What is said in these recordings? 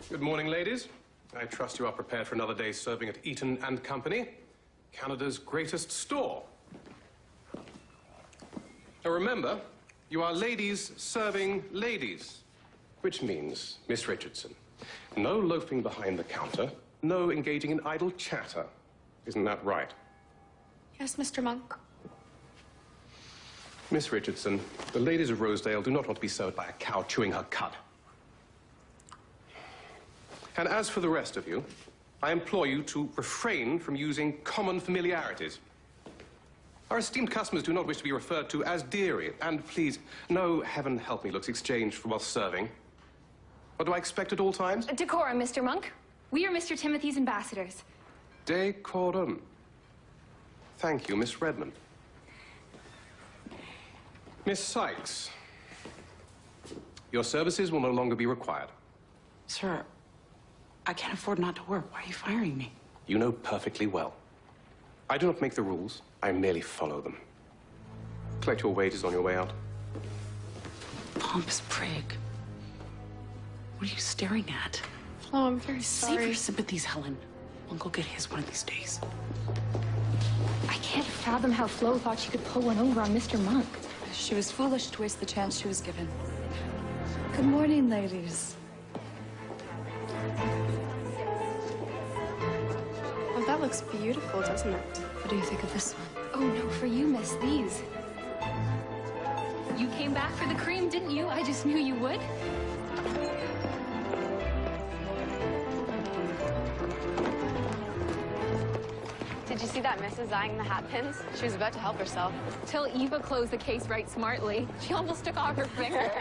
Good morning, ladies. I trust you are prepared for another day serving at Eaton and Company, Canada's greatest store. Now remember, you are ladies serving ladies, which means, Miss Richardson, no loafing behind the counter, no engaging in idle chatter. Isn't that right? Yes, Mr. Monk. Miss Richardson, the ladies of Rosedale do not want to be served by a cow chewing her cud. And as for the rest of you, I implore you to refrain from using common familiarities. Our esteemed customers do not wish to be referred to as dearie, and please, no heaven help me looks exchanged while serving. What do I expect at all times? Decorum, Mr. Monk. We are Mr. Timothy's ambassadors. Decorum. Thank you, Miss Redmond. Miss Sykes, your services will no longer be required. Sir, I can't afford not to work. Why are you firing me? You know perfectly well. I do not make the rules. I merely follow them. Collect your wages on your way out. Pompous prig. What are you staring at? Oh, I'm very sorry. Save your sympathies, Helen. Monk will get his one of these days. I can't fathom how Flo thought she could pull one over on Mr. Monk. She was foolish to waste the chance she was given. Good morning, ladies. Oh, that looks beautiful, doesn't it? What do you think of this one? Oh, no, for you, miss, these. You came back for the cream, didn't you? I just knew you would. Did you see that Mrs. eyeing the hat pins? She was about to help herself. Till Eva closed the case right smartly. She almost took off her finger.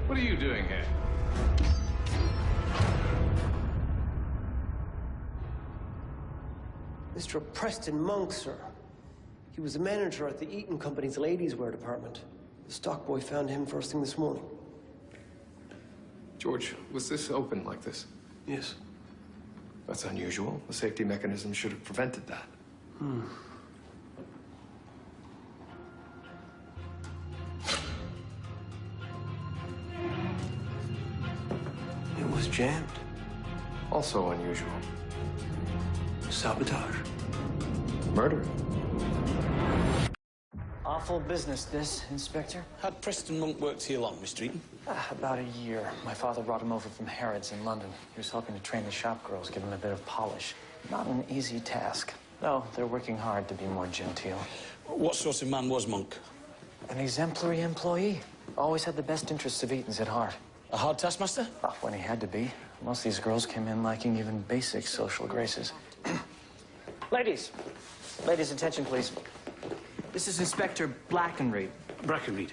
What are you doing here? Mr. Preston Monk, sir. He was a manager at the Eaton Company's ladies' wear department. The stock boy found him first thing this morning. George, was this open like this? Yes. That's unusual. The safety mechanism should have prevented that. It was jammed. Also unusual. Sabotage. Murder. Awful business, this, Inspector. Had Preston Monk worked here long, Mr. Eaton? About a year. My father brought him over from Harrods in London. He was helping to train the shop girls, give them a bit of polish. Not an easy task. No, they're working hard to be more genteel. What sort of man was Monk? An exemplary employee. Always had the best interests of Eaton's at heart. A hard taskmaster? Well, when he had to be. Most of these girls came in lacking even basic social graces. Ladies. Ladies, attention, please. This is Inspector Blackenreed. Brackenreed.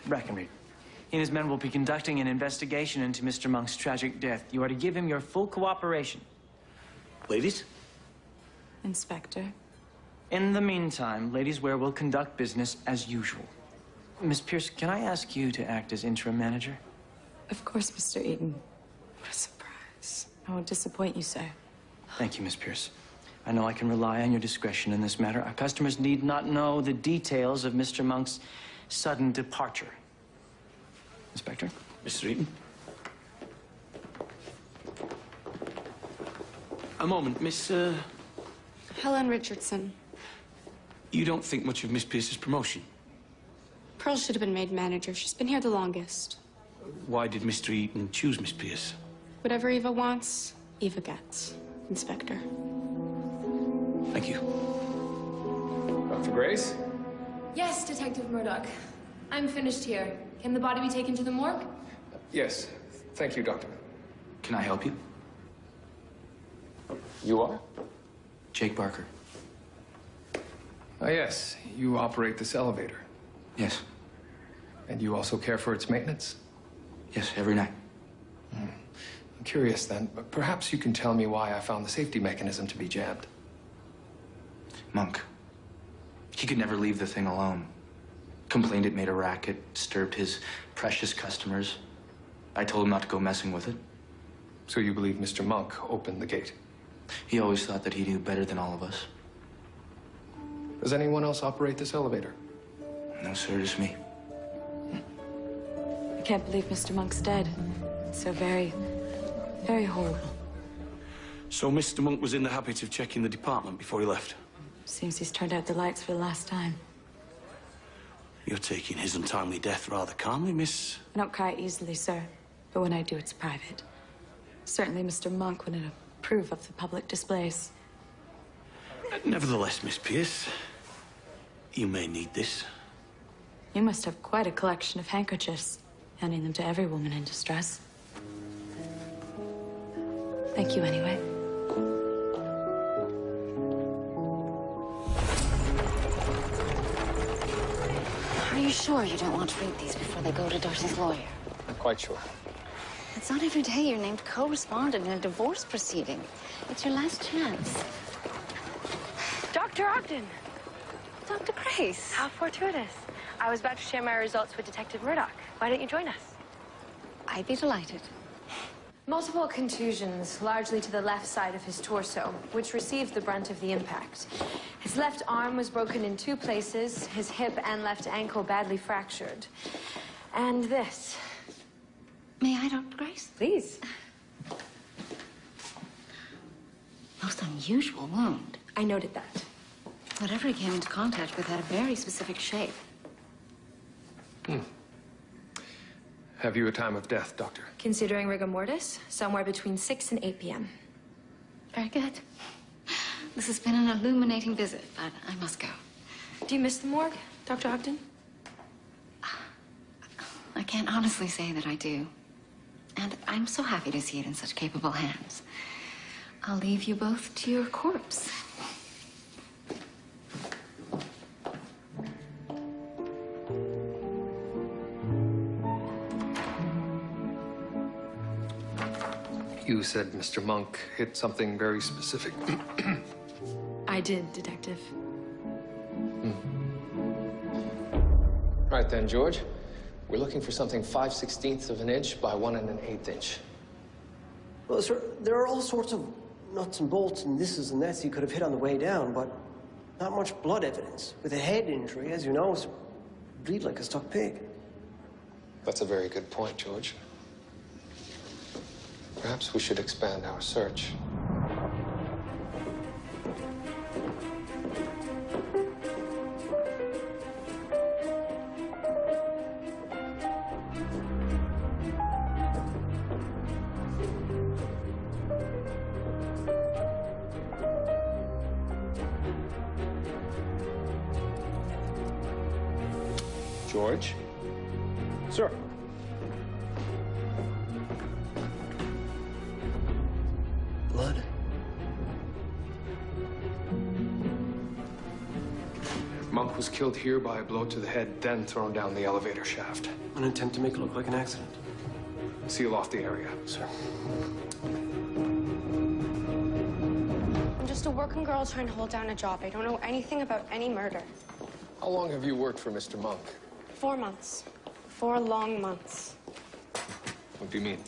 He and his men will be conducting an investigation into Mr. Monk's tragic death. You are to give him your full cooperation. Ladies? Inspector. In the meantime, Ladies Wear will conduct business as usual. Miss Pierce, can I ask you to act as interim manager? Of course, Mr. Eaton. What a surprise. I won't disappoint you, sir. Thank you, Miss Pierce. I know I can rely on your discretion in this matter. Our customers need not know the details of Mr. Monk's sudden departure. Inspector? Mr. Eaton? A moment, Miss, Helen Richardson. You don't think much of Miss Pierce's promotion? Pearl should have been made manager. She's been here the longest. Why did Mr. Eaton choose Miss Pierce? Whatever Eva wants, Eva gets. Inspector. Thank you. Dr. Grace? Yes, Detective Murdoch. I'm finished here. Can the body be taken to the morgue? Yes. Thank you, Doctor. Can I help you? You are? Jake Barker. Oh, yes. You operate this elevator. Yes. And you also care for its maintenance? Yes, every night. I'm curious then, but perhaps you can tell me why I found the safety mechanism to be jammed. Monk. He could never leave the thing alone. Complained it made a racket, disturbed his precious customers. I told him not to go messing with it. So you believe Mr. Monk opened the gate? He always thought that he knew better than all of us. Does anyone else operate this elevator? No, sir, just me. I can't believe Mr. Monk's dead. It's so very horrible. So Mr. Monk was in the habit of checking the department before he left? Seems he's turned out the lights for the last time. You're taking his untimely death rather calmly, miss. I don't cry easily, sir. But when I do, it's private. Certainly Mr. Monk wouldn't approve of the public displays. Nevertheless, Miss Pierce, you may need this. You must have quite a collection of handkerchiefs, handing them to every woman in distress. Thank you anyway. Are you sure you don't want to read these before they go to Darcy's lawyer? I'm quite sure. It's not every day you're named co-respondent in a divorce proceeding. It's your last chance. Dr. Ogden! Dr. Grace. How fortuitous. I was about to share my results with Detective Murdoch. Why don't you join us? I'd be delighted. Multiple contusions, largely to the left side of his torso, which received the brunt of the impact. His left arm was broken in 2 places, his hip and left ankle badly fractured. And this. May I, Dr. Grace? Please. Most unusual wound. I noted that. Whatever he came into contact with had a very specific shape. Have you a time of death, Doctor? Considering rigor mortis, somewhere between 6 and 8 p.m. Very good. This has been an illuminating visit, but I must go. Do you miss the morgue, Dr. Ogden? I can't honestly say that I do. And I'm so happy to see it in such capable hands. I'll leave you both to your corpse. You said Mr. Monk hit something very specific. I did, Detective. Right then, George. We're looking for something 5/16 of an inch by 1 1/8 inch. Well, sir, there are all sorts of nuts and bolts and thises and that's you could have hit on the way down, but not much blood evidence. With a head injury, as you know, it's bleed like a stuck pig. That's a very good point, George. Perhaps we should expand our search. George? Sir. Blood. Monk was killed here by a blow to the head, then thrown down the elevator shaft. An attempt to make it look like an accident. Seal off the area. Sir. I'm just a working girl trying to hold down a job. I don't know anything about any murder. How long have you worked for Mr. Monk? 4 months. 4 long months. What do you mean?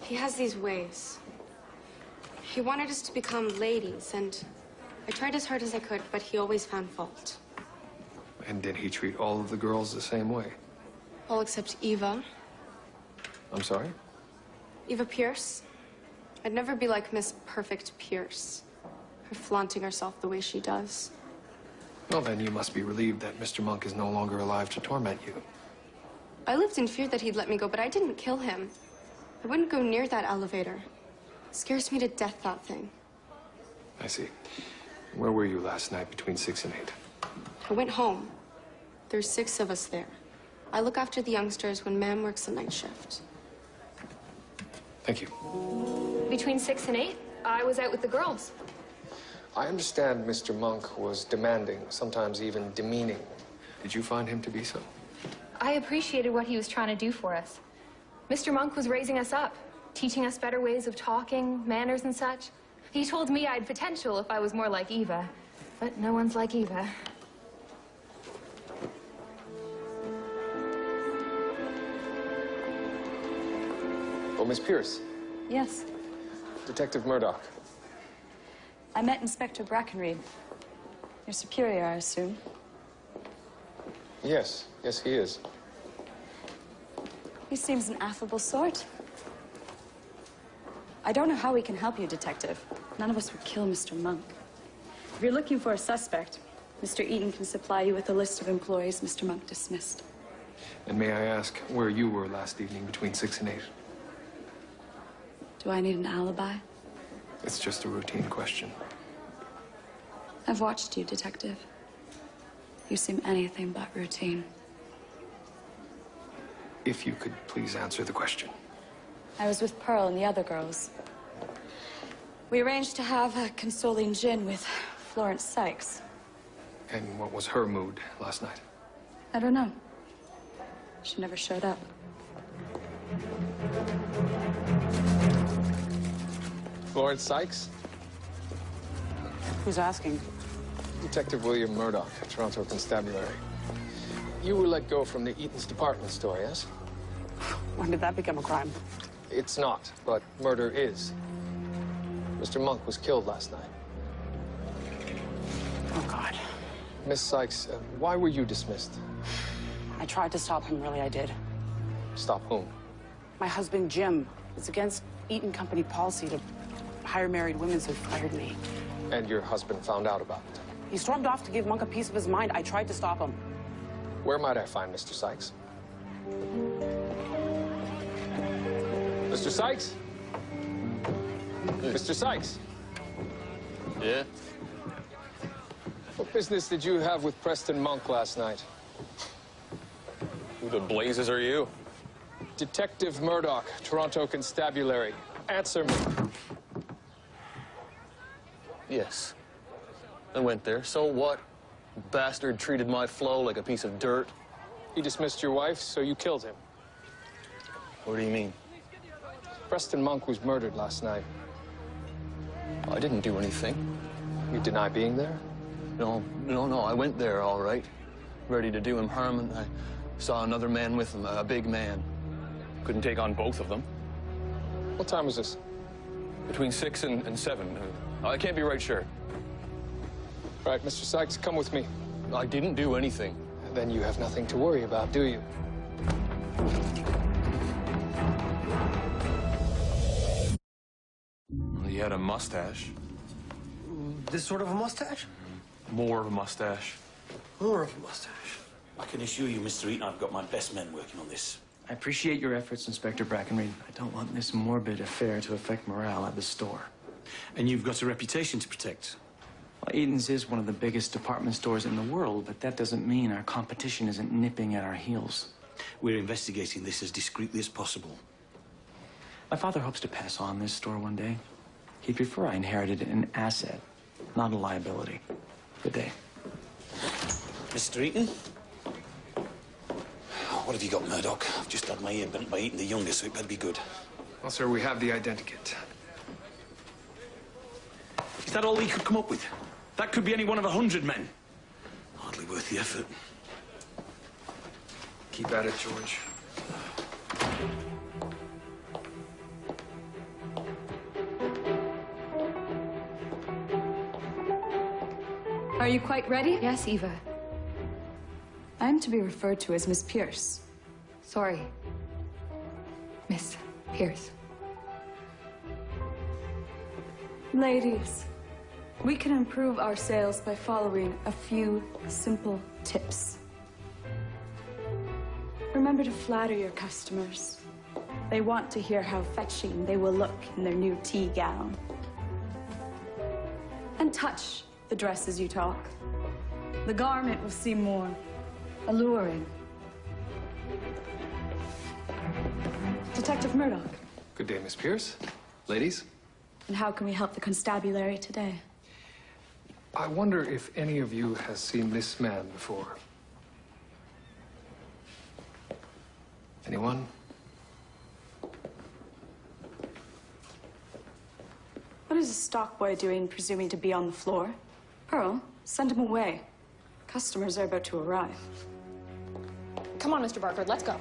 He has these ways. He wanted us to become ladies, and I tried as hard as I could, but he always found fault. And did he treat all of the girls the same way? All except Eva. I'm sorry? Eva Pierce. I'd never be like Miss Perfect Pierce. Her flaunting herself the way she does. Well, then you must be relieved that Mr. Monk is no longer alive to torment you. I lived in fear that he'd let me go, but I didn't kill him. I wouldn't go near that elevator. It scares me to death, that thing. I see. Where were you last night between 6 and 8? I went home. There's 6 of us there. I look after the youngsters when Ma'am works the night shift. Thank you. Between 6 and 8? I was out with the girls. I understand Mr. Monk was demanding, sometimes even demeaning. Did you find him to be so? I appreciated what he was trying to do for us. Mr. Monk was raising us up, teaching us better ways of talking, manners and such. He told me I had potential if I was more like Eva, but no one's like Eva. Oh, Miss Pierce. Yes. Detective Murdoch. I met Inspector Brackenreed. Your superior, I assume. Yes, yes, he is. He seems an affable sort. I don't know how we can help you, Detective. None of us would kill Mr. Monk. If you're looking for a suspect, Mr. Eaton can supply you with a list of employees Mr. Monk dismissed. And may I ask where you were last evening between 6 and 8? Do I need an alibi? It's just a routine question. I've watched you, Detective. You seem anything but routine. If you could please answer the question. I was with Pearl and the other girls. We arranged to have a consoling gin with Florence Sykes. And what was her mood last night? I don't know. She never showed up. Florence Sykes? Who's asking? Detective William Murdoch, Toronto Constabulary. You were let go from the Eaton's department store, yes? When did that become a crime? It's not, but murder is. Mr. Monk was killed last night. Oh, God. Miss Sykes, why were you dismissed? I tried to stop him, really, I did. Stop whom? My husband, Jim. It's against Eaton Company policy to hire married women, so he fired me. And your husband found out about it? He stormed off to give Monk a piece of his mind. I tried to stop him. Where might I find Mr. Sykes? Mr. Sykes? Mr. Sykes? Yeah? What business did you have with Preston Monk last night? Who the blazes are you? Detective Murdoch, Toronto Constabulary. Answer me. Yes. I went there. So what? Bastard treated my flow like a piece of dirt. He dismissed your wife, so you killed him. What do you mean? Preston Monk was murdered last night. I didn't do anything. You deny being there? No. I went there, all right. Ready to do him harm, and I saw another man with him, a big man. Couldn't take on both of them. What time was this? Between 6 and 7. I can't be right sure. Right, Mr. Sykes, come with me. I didn't do anything. Then you have nothing to worry about, do you? He had a mustache. This sort of a mustache? More of a mustache. More of a mustache. I can assure you, Mr. Eaton, I've got my best men working on this. I appreciate your efforts, Inspector Brackenreed. I don't want this morbid affair to affect morale at the store. And you've got a reputation to protect. Well, Eaton's is one of the biggest department stores in the world, but that doesn't mean our competition isn't nipping at our heels. We're investigating this as discreetly as possible. My father hopes to pass on this store one day. He'd prefer I inherited an asset, not a liability. Good day. Mr. Eaton? What have you got, Murdoch? I've just had my ear bent by Eaton the younger, so it better be good. Well, sir, we have the identikit. Is that all he could come up with? That could be any one of 100 men. Hardly worth the effort. Keep at it, George. Are you quite ready? Yes, Eva. I am to be referred to as Miss Pierce. Sorry. Miss Pierce. Ladies, we can improve our sales by following a few simple tips. Remember to flatter your customers. They want to hear how fetching they will look in their new tea gown. And touch the dress as you talk. The garment will seem more alluring. Detective Murdoch. Good day, Miss Pierce. Ladies. And how can we help the constabulary today? I wonder if any of you has seen this man before. Anyone? What is a stock boy doing, presuming to be on the floor? Pearl, send him away. Customers are about to arrive. Come on, Mr. Barker, let's go.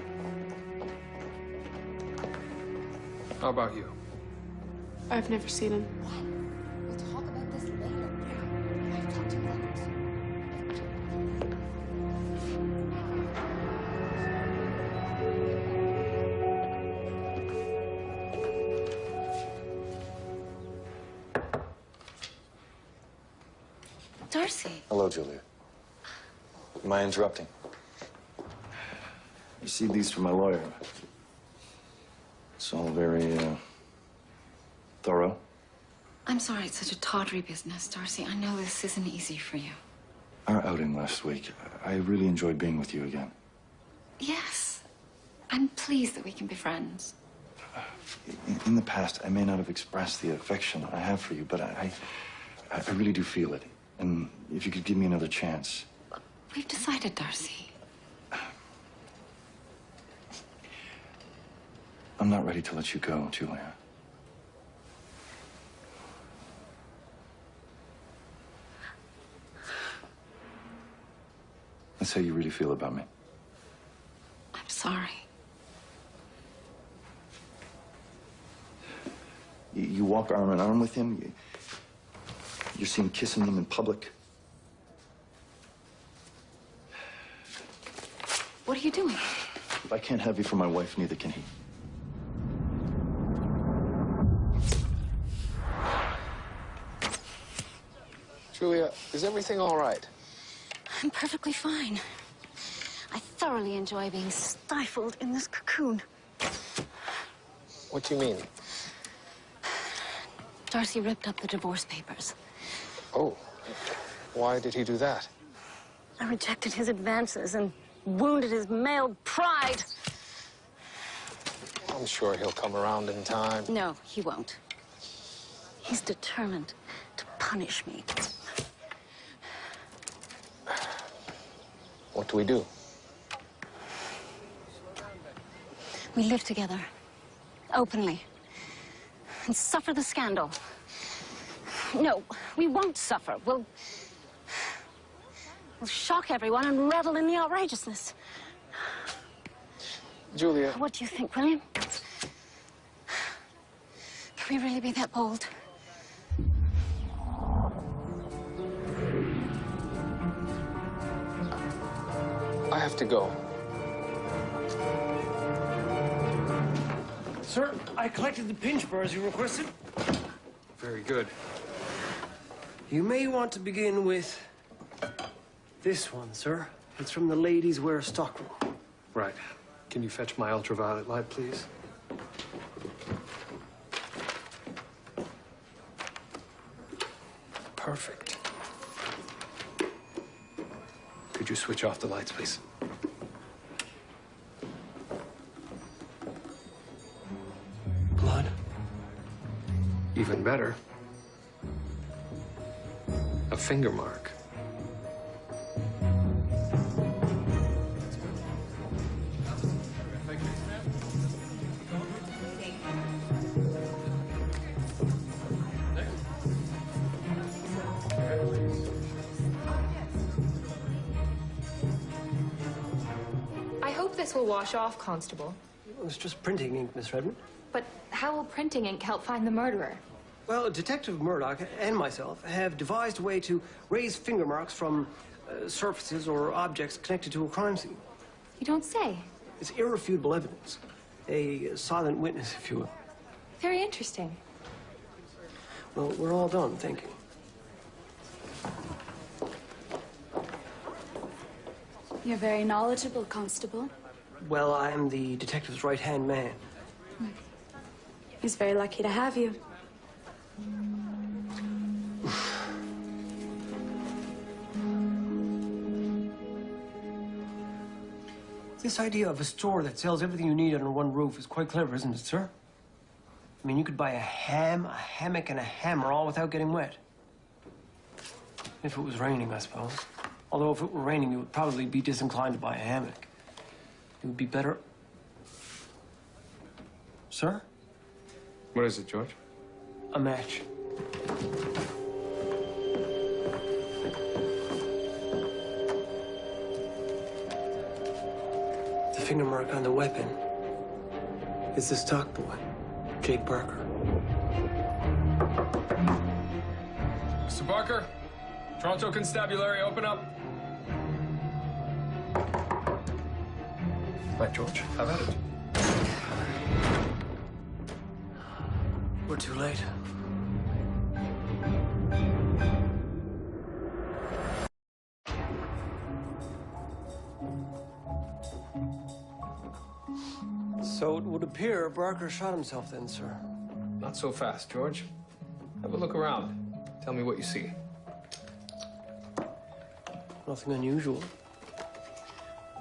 How about you? I've never seen him. We'll talk about this later. I've talked to you later. Darcy. Hello, Julia. Am I interrupting? Received these from my lawyer. It's all very, thorough. I'm sorry it's such a tawdry business, Darcy. I know this isn't easy for you. Our outing last week, I really enjoyed being with you again. Yes. I'm pleased that we can be friends. In the past, I may not have expressed the affection I have for you, but I really do feel it. And if you could give me another chance. We've decided, Darcy. I'm not ready to let you go, Julia. That's how you really feel about me. I'm sorry. You walk arm in arm with him. You're seen kissing him in public. What are you doing? If I can't have you for my wife, neither can he. Julia, is everything all right? I'm perfectly fine. I thoroughly enjoy being stifled in this cocoon. What do you mean? Darcy ripped up the divorce papers. Oh, why did he do that? I rejected his advances and wounded his male pride. I'm sure he'll come around in time. No, he won't. He's determined to punish me. What do we do? We live together, openly, and suffer the scandal. No, we won't suffer. We'll shock everyone and revel in the outrageousness. Julia. What do you think, William? Can we really be that bold? I have to go. Sir, I collected the pinch bar as you requested. Very good. You may want to begin with this one, sir. It's from the ladies' wear stockroom. Right. Can you fetch my ultraviolet light, please? Perfect. Could you switch off the lights, please? Blood? Even better. A finger mark. I hope this will wash off, Constable. It was just printing ink, Miss Redmond. But how will printing ink help find the murderer? Well, Detective Murdoch and myself have devised a way to raise finger marks from surfaces or objects connected to a crime scene. You don't say. It's irrefutable evidence. A silent witness, if you will. Very interesting. Well, we're all done, thank you. You're very knowledgeable, Constable. Well, I'm the detective's right-hand man. He's very lucky to have you. This idea of a store that sells everything you need under one roof is quite clever, isn't it, sir? I mean, you could buy a ham, a hammock, and a hammer all without getting wet. If it was raining, I suppose. Although if it were raining, you would probably be disinclined to buy a hammock. It would be better... Sir? What is it, George? A match. The finger mark on the weapon is the stock boy, Jake Barker. Mr. Barker, Toronto Constabulary, open up. Right, George, have at it. We're too late. So it would appear Barker shot himself then, sir. Not so fast, George. Have a look around. Tell me what you see. Nothing unusual.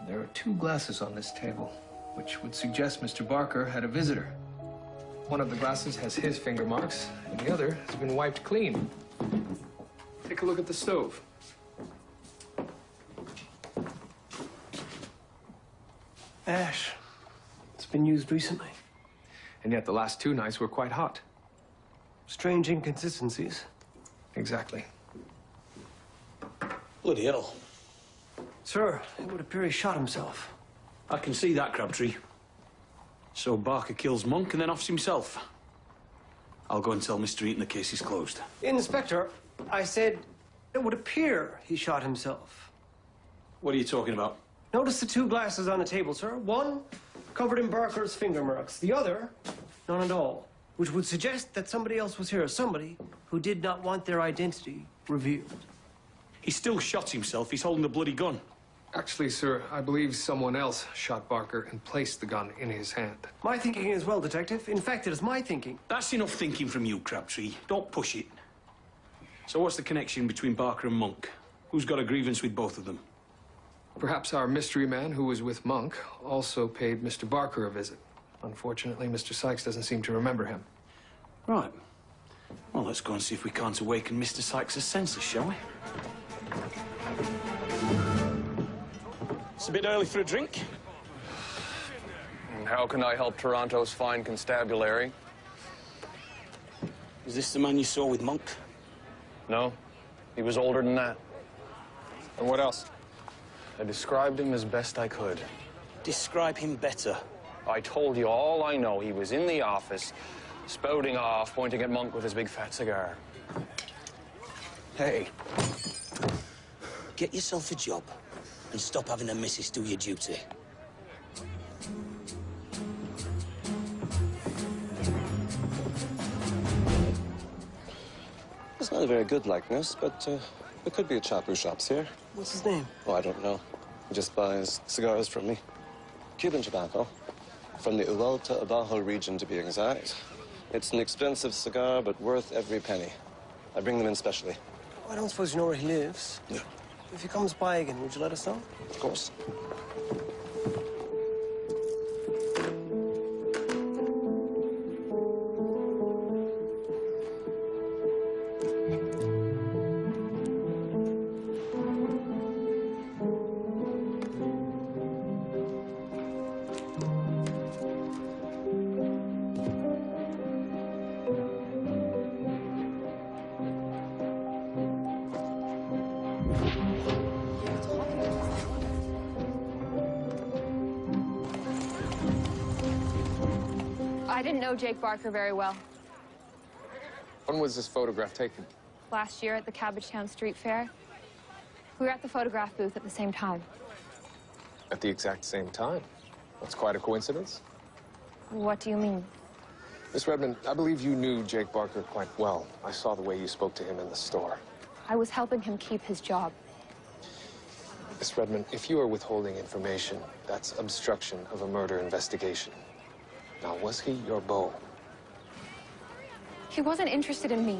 There are 2 glasses on this table, which would suggest Mr. Barker had a visitor. One of the glasses has his finger marks, and the other has been wiped clean. Take a look at the stove. Ash. It's been used recently. And yet the last 2 nights were quite hot. Strange inconsistencies. Exactly. Bloody hell. Sir, it would appear he shot himself. I can see that, Crabtree. So Barker kills Monk and then offs himself. I'll go and tell Mr. Eaton the case is closed. Inspector, I said it would appear he shot himself. What are you talking about? Notice the 2 glasses on the table, sir. One covered in Barker's finger marks. The other, none at all. Which would suggest that somebody else was here. Somebody who did not want their identity revealed. He still shot himself. He's holding the bloody gun. Actually, sir, I believe someone else shot Barker and placed the gun in his hand. My thinking as well, Detective. In fact, it is my thinking. That's enough thinking from you, Crabtree. Don't push it. So what's the connection between Barker and Monk? Who's got a grievance with both of them? Perhaps our mystery man who was with Monk also paid Mr. Barker a visit. Unfortunately, Mr. Sykes doesn't seem to remember him. Right. Well, let's go and see if we can't awaken Mr. Sykes' senses, shall we? It's a bit early for a drink. And how can I help Toronto's fine constabulary? Is this the man you saw with Monk? No, he was older than that. And what else? I described him as best I could. Describe him better. I told you all I know. He was in the office, spouting off, pointing at Monk with his big fat cigar. Hey, get yourself a job and stop having a missus do your duty. It's not a very good likeness, but there could be a chap who shops here. What's his name? Oh, I don't know. He just buys cigars from me. Cuban tobacco. From the Ualta Abajo region, to be exact. It's an expensive cigar, but worth every penny. I bring them in specially. Oh, I don't suppose you know where he lives. No. If he comes by again, would you let us know? Of course. I didn't know Jake Barker very well. When was this photograph taken? Last year at the Cabbagetown Street Fair. We were at the photograph booth at the same time. At the exact same time? That's quite a coincidence. What do you mean? Miss Redmond, I believe you knew Jake Barker quite well. I saw the way you spoke to him in the store. I was helping him keep his job. Miss Redmond, if you are withholding information, that's obstruction of a murder investigation. Now, was he your beau? He wasn't interested in me.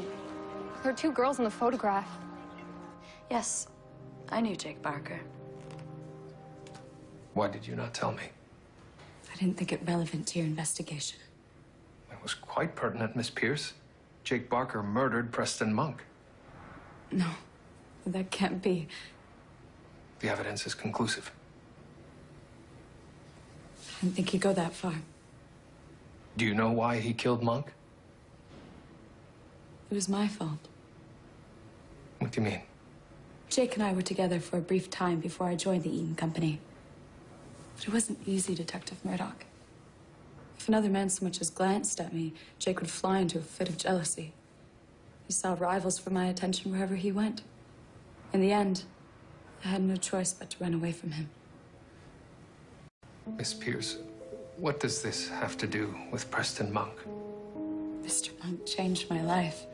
There were 2 girls in the photograph. Yes, I knew Jake Barker. Why did you not tell me? I didn't think it relevant to your investigation. was quite pertinent, Miss Pierce. Jake Barker murdered Preston Monk. No, that can't be. The evidence is conclusive. I didn't think he'd go that far. Do you know why he killed Monk? It was my fault. What do you mean? Jake and I were together for a brief time before I joined the Eaton Company. But it wasn't easy, Detective Murdoch. If another man so much as glanced at me, Jake would fly into a fit of jealousy. He saw rivals for my attention wherever he went. In the end, I had no choice but to run away from him. Miss Pierce, what does this have to do with Preston Monk? Mr. Monk changed my life.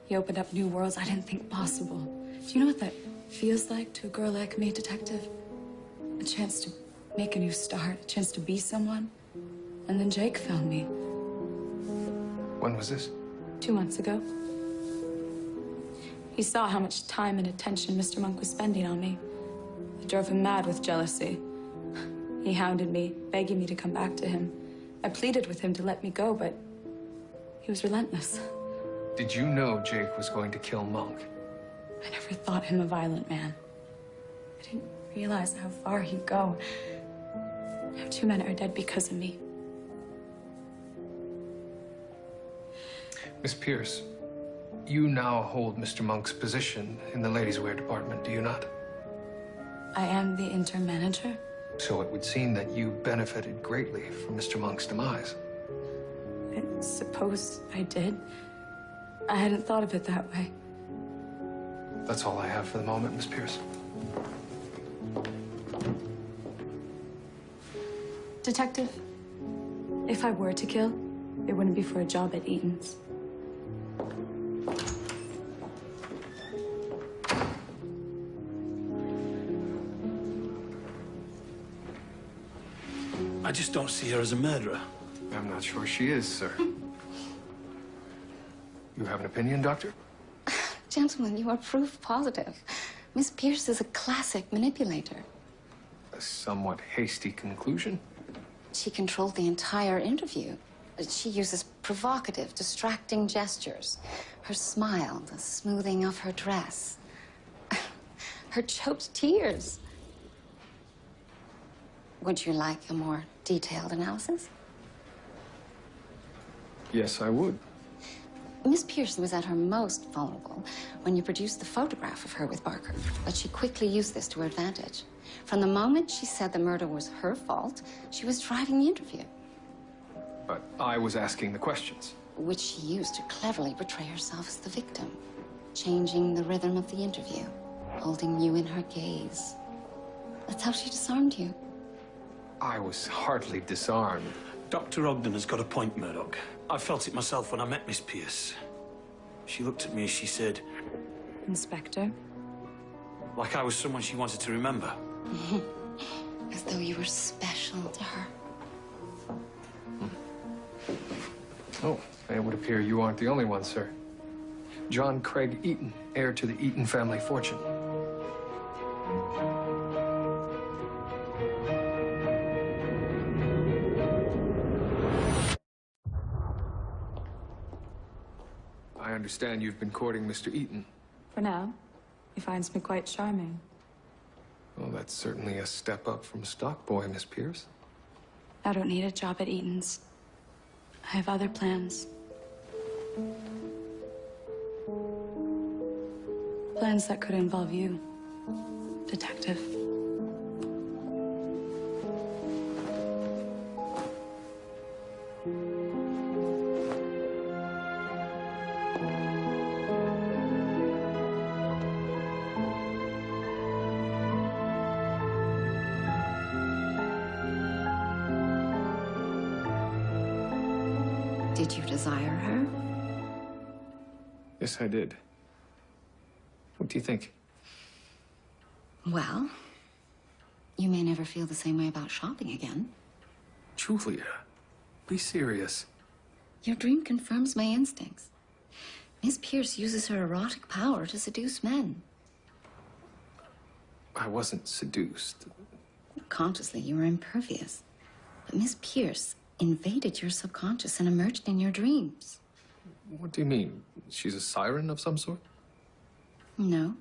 He opened up new worlds I didn't think possible. Do you know what that feels like to a girl like me, Detective? A chance to make a new start, a chance to be someone. And then Jake found me. When was this? 2 months ago. He saw how much time and attention Mr. Monk was spending on me. It drove him mad with jealousy. He hounded me, begging me to come back to him. I pleaded with him to let me go, but he was relentless. Did you know Jake was going to kill Monk? I never thought him a violent man. I didn't realize how far he'd go. How 2 men are dead because of me. Miss Pierce, you now hold Mr. Monk's position in the ladies' wear department, do you not? I am the interim manager. So it would seem that you benefited greatly from Mr. Monk's demise. I suppose I did. I hadn't thought of it that way. That's all I have for the moment, Miss Pierce. Detective, if I were to kill, it wouldn't be for a job at Eaton's. I just don't see her as a murderer. I'm not sure she is, sir. You have an opinion, Doctor? Gentlemen, you are proof positive. Miss Pierce is a classic manipulator. A somewhat hasty conclusion. She controlled the entire interview. She uses provocative, distracting gestures. Her smile, the smoothing of her dress, her choked tears. Would you like a more detailed analysis? Yes, I would. Miss Pierce was at her most vulnerable when you produced the photograph of her with Barker, but she quickly used this to her advantage. From the moment she said the murder was her fault, she was driving the interview. But I was asking the questions. Which she used to cleverly portray herself as the victim, changing the rhythm of the interview, holding you in her gaze. That's how she disarmed you. I was hardly disarmed. Dr. Ogden has got a point, Murdoch. I felt it myself when I met Miss Pierce. She looked at me as she said... Inspector? Like I was someone she wanted to remember. As though you were special to her. Oh, it would appear you aren't the only one, sir. John Craig Eaton, heir to the Eaton family fortune. I understand you've been courting Mr. Eaton. For now, he finds me quite charming. Well, that's certainly a step up from stock boy, Miss Pierce. I don't need a job at Eaton's. I have other plans. Plans that could involve you, Detective. Did you desire her? Yes, I did. What do you think? Well, you may never feel the same way about shopping again. Julia, be serious. Your dream confirms my instincts. Miss Pierce uses her erotic power to seduce men. I wasn't seduced. Consciously, you were impervious. But Miss Pierce invaded your subconscious and emerged in your dreams. What do you mean? She's a siren of some sort? No.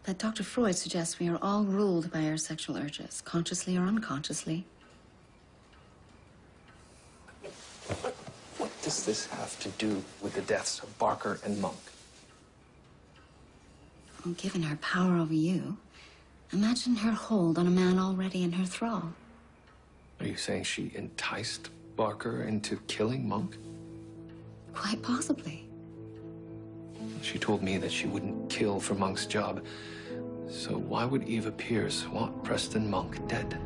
But Dr. Freud suggests we are all ruled by our sexual urges, consciously or unconsciously. What does this have to do with the deaths of Barker and Monk? Well, given her power over you, imagine her hold on a man already in her thrall. Are you saying she enticed Barker into killing Monk? Quite possibly. She told me that she wouldn't kill for Monk's job. So why would Eva Pierce want Preston Monk dead?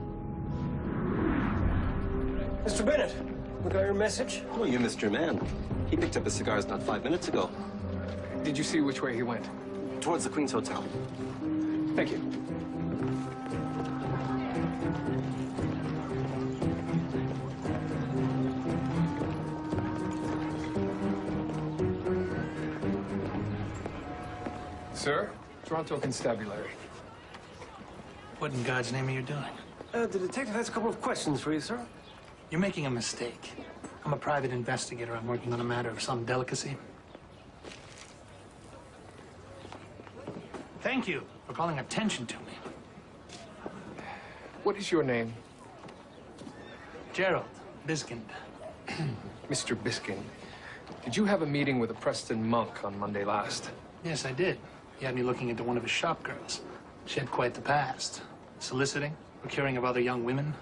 Mr. Bennett, we got your message? Oh, you missed your man. He picked up his cigars not 5 minutes ago. Did you see which way he went? Towards the Queen's Hotel. Thank you. Sir, Toronto Constabulary. What in God's name are you doing? The detective has a couple of questions for you, sir. You're making a mistake. I'm a private investigator. I'm working on a matter of some delicacy. Thank you for calling attention to me. What is your name? Gerald Biskind. Mr. Biskind, did you have a meeting with a Preston Monk on Monday last? Yes, I did. He had me looking into one of his shop girls. She had quite the past. Soliciting, procuring of other young women.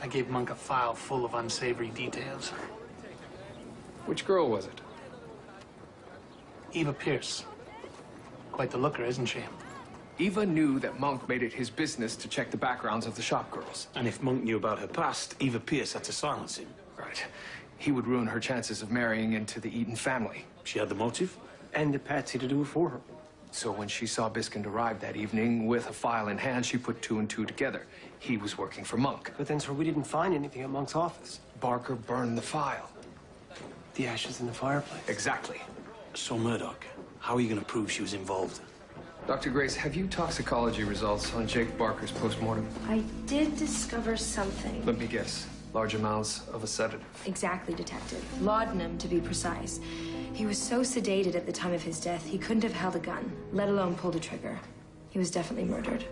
I gave Monk a file full of unsavory details. Which girl was it? Eva Pierce. Quite the looker, isn't she? Eva knew that Monk made it his business to check the backgrounds of the shop girls. And if Monk knew about her past, Eva Pierce had to silence him. Right. He would ruin her chances of marrying into the Eaton family. She had the motive? And the patsy to do it for her. So when she saw Biskind arrive that evening with a file in hand, she put two and two together. He was working for Monk. But then, sir, we didn't find anything at Monk's office. Barker burned the file. The ashes in the fireplace. Exactly. So, Murdoch, how are you going to prove she was involved? Dr. Grace, have you toxicology results on Jake Barker's postmortem? I did discover something. Let me guess. Large amounts of a sedative. Exactly, Detective. Laudanum, to be precise. He was so sedated at the time of his death, he couldn't have held a gun, let alone pulled a trigger. He was definitely murdered.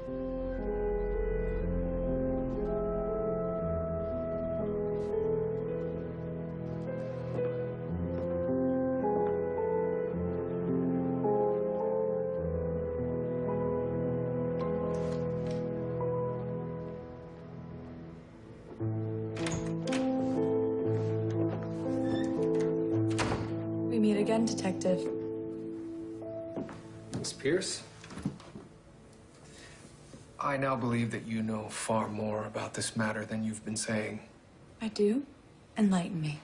We meet again, Detective. Miss Pierce? I now believe that you know far more about this matter than you've been saying. I do? Enlighten me.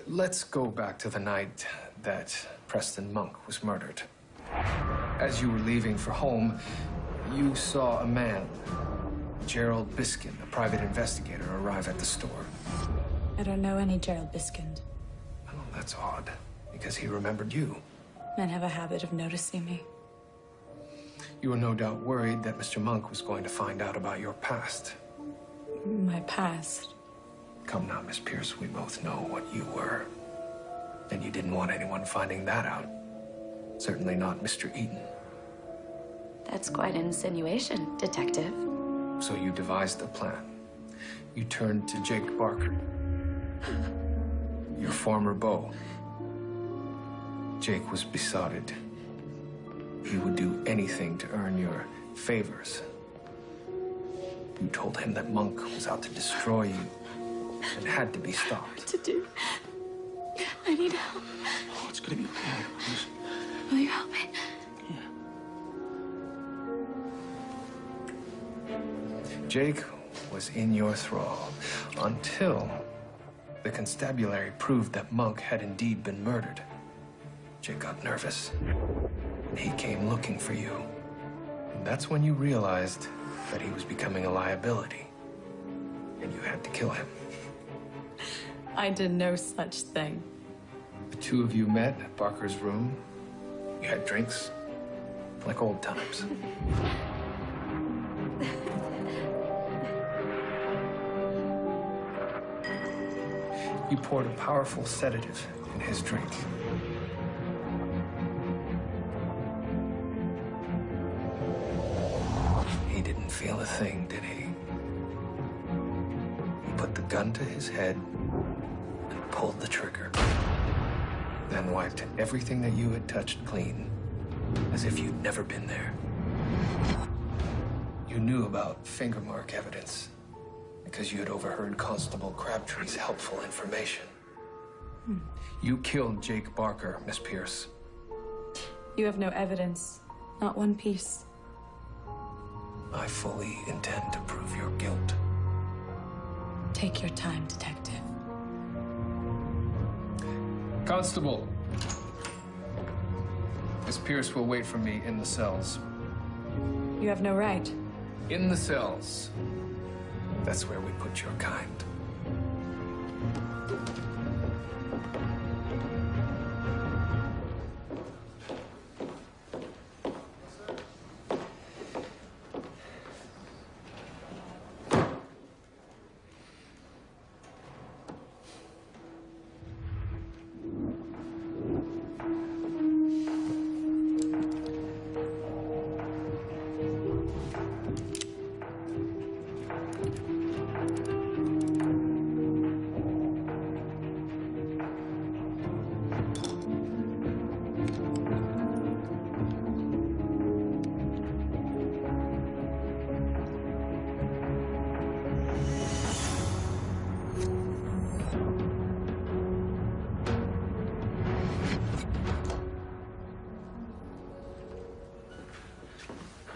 Let's go back to the night that Preston Monk was murdered. As you were leaving for home, you saw a man, Gerald Biskind, a private investigator, arrive at the store. I don't know any Gerald Biskind. Oh, that's odd, because he remembered you. Men have a habit of noticing me. You were no doubt worried that Mr. Monk was going to find out about your past. My past? Come now, Miss Pierce, we both know what you were. And you didn't want anyone finding that out. Certainly not Mr. Eaton. That's quite an insinuation, Detective. So you devised a plan. You turned to Jake Barker, your former beau. Jake was besotted. He would do anything to earn your favors. You told him that Monk was out to destroy you and had to be stopped. What to do? I need help. Oh, it's going to be okay. Just... Will you help me? Jake was in your thrall until the constabulary proved that Monk had indeed been murdered. Jake got nervous. He came looking for you. And that's when you realized that he was becoming a liability. And you had to kill him. I did no such thing. The two of you met at Barker's room. You had drinks, like old times. You poured a powerful sedative in his drink. He didn't feel a thing, did he? You put the gun to his head and pulled the trigger. Then wiped everything that you had touched clean, as if you'd never been there. You knew about finger mark evidence because you had overheard Constable Crabtree's helpful information. You killed Jake Barker, Miss Pierce. You have no evidence, not one piece. I fully intend to prove your guilt. Take your time, Detective. Constable. Miss Pierce will wait for me in the cells. You have no right. In the cells. That's where we put your kind.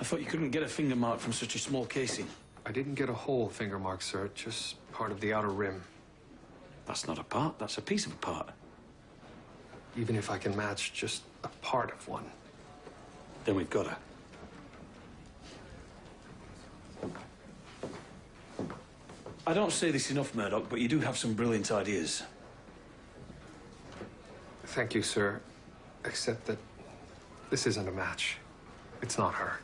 I thought you couldn't get a finger mark from such a small casing. I didn't get a whole finger mark, sir, just part of the outer rim. That's not a part, that's a piece of a part. Even if I can match just a part of one. Then we've got her. I don't say this enough, Murdoch, but you do have some brilliant ideas. Thank you, sir. Except that this isn't a match. It's not her.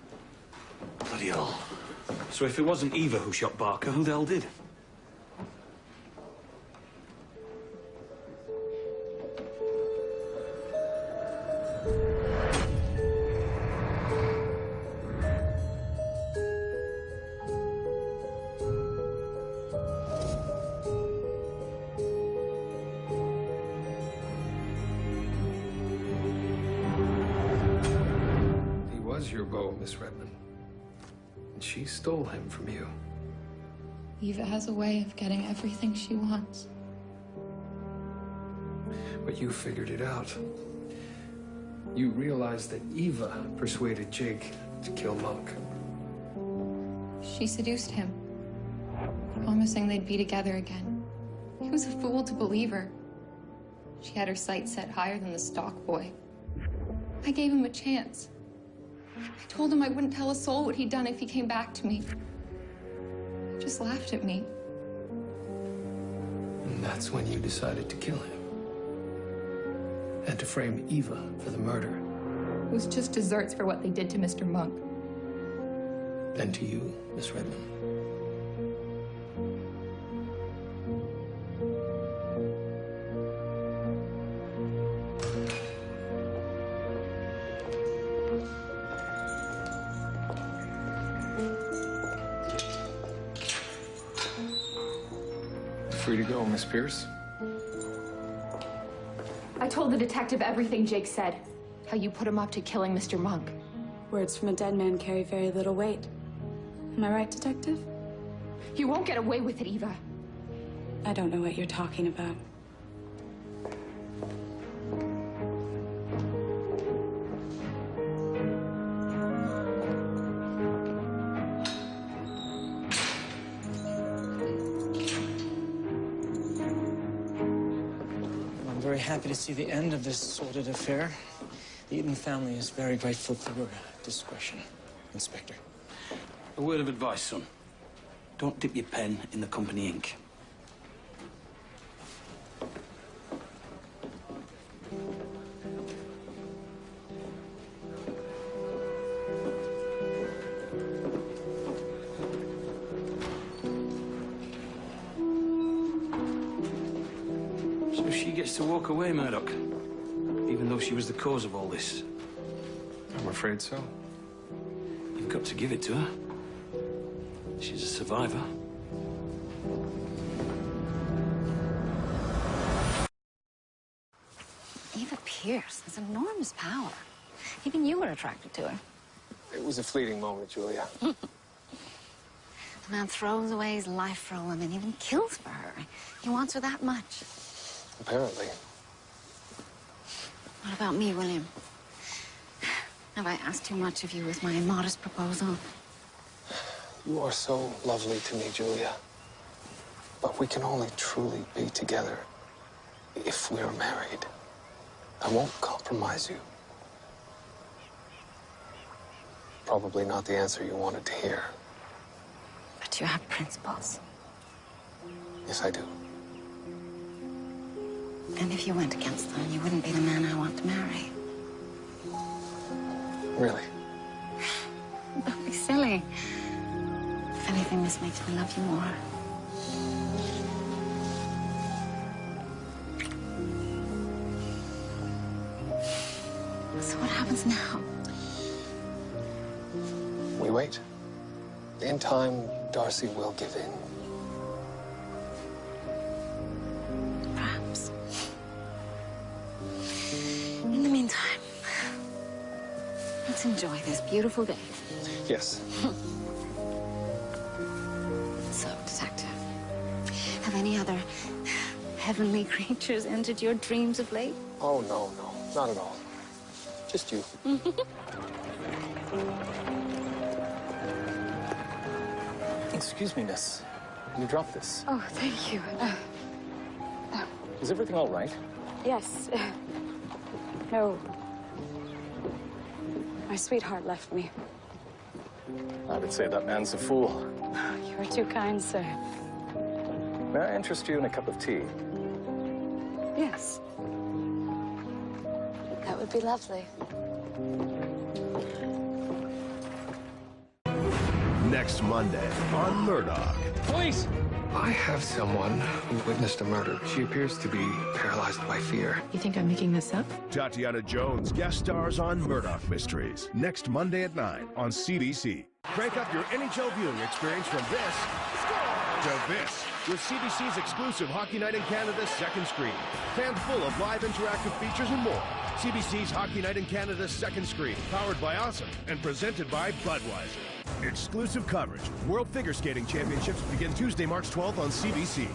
Bloody hell. So if it wasn't Eva who shot Barker, who the hell did? He was your beau, Miss Redmond. And she stole him from you. Eva has a way of getting everything she wants. But you figured it out. You realized that Eva persuaded Jake to kill Monk. She seduced him, promising they'd be together again. He was a fool to believe her. She had her sights set higher than the stock boy. I gave him a chance. I told him I wouldn't tell a soul what he'd done if he came back to me. He just laughed at me. And that's when you decided to kill him. And to frame Eva for the murder. It was just desserts for what they did to Mr. Monk. And to you, Miss Redmond. Free to go, Miss Pierce. I told the detective everything Jake said. How you put him up to killing Mr. Monk. Words from a dead man carry very little weight. Am I right, Detective? You won't get away with it, Eva. I don't know what you're talking about. I'm very happy to see the end of this sordid affair. The Eaton family is very grateful for your discretion, Inspector. A word of advice, son. Don't dip your pen in the company ink. if she gets to walk away, Murdoch? Even though she was the cause of all this? I'm afraid so. You've got to give it to her. She's a survivor. Eva Pierce has enormous power. Even you were attracted to her. It was a fleeting moment, Julia. The man throws away his life for a woman, even kills for her. He wants her that much. Apparently. What about me, William? Have I asked too much of you with my modest proposal? You are so lovely to me, Julia. But we can only truly be together if we're married. I won't compromise you. Probably not the answer you wanted to hear. But you have principles. Yes, I do. And if you went against them, you wouldn't be the man I want to marry. Really? Don't be silly. If anything, this makes me love you more. So what happens now? We wait. In time, Darcy will give in. Perhaps. In the meantime, let's enjoy this beautiful day. Yes. So, Detective, have any other heavenly creatures entered your dreams of late? Oh, no, not at all. Just you. Excuse me, miss. You dropped this. Oh, thank you. Is everything all right? Yes. No. My sweetheart left me. I would say that man's a fool. You are too kind, sir. May I interest you in a cup of tea? Yes. That would be lovely. Next Monday on Murdoch. Police! I have someone who witnessed a murder. She appears to be paralyzed by fear. You think I'm making this up? Tatiana Jones guest stars on Murdoch Mysteries. Next Monday at 9 on CBC. Crank up your NHL viewing experience from this to this with CBC's exclusive Hockey Night in Canada's second screen. Crammed full of live interactive features and more. CBC's Hockey Night in Canada's second screen, powered by Awesome and presented by Budweiser. Exclusive coverage. World Figure Skating Championships begin Tuesday, March 12th on CBC.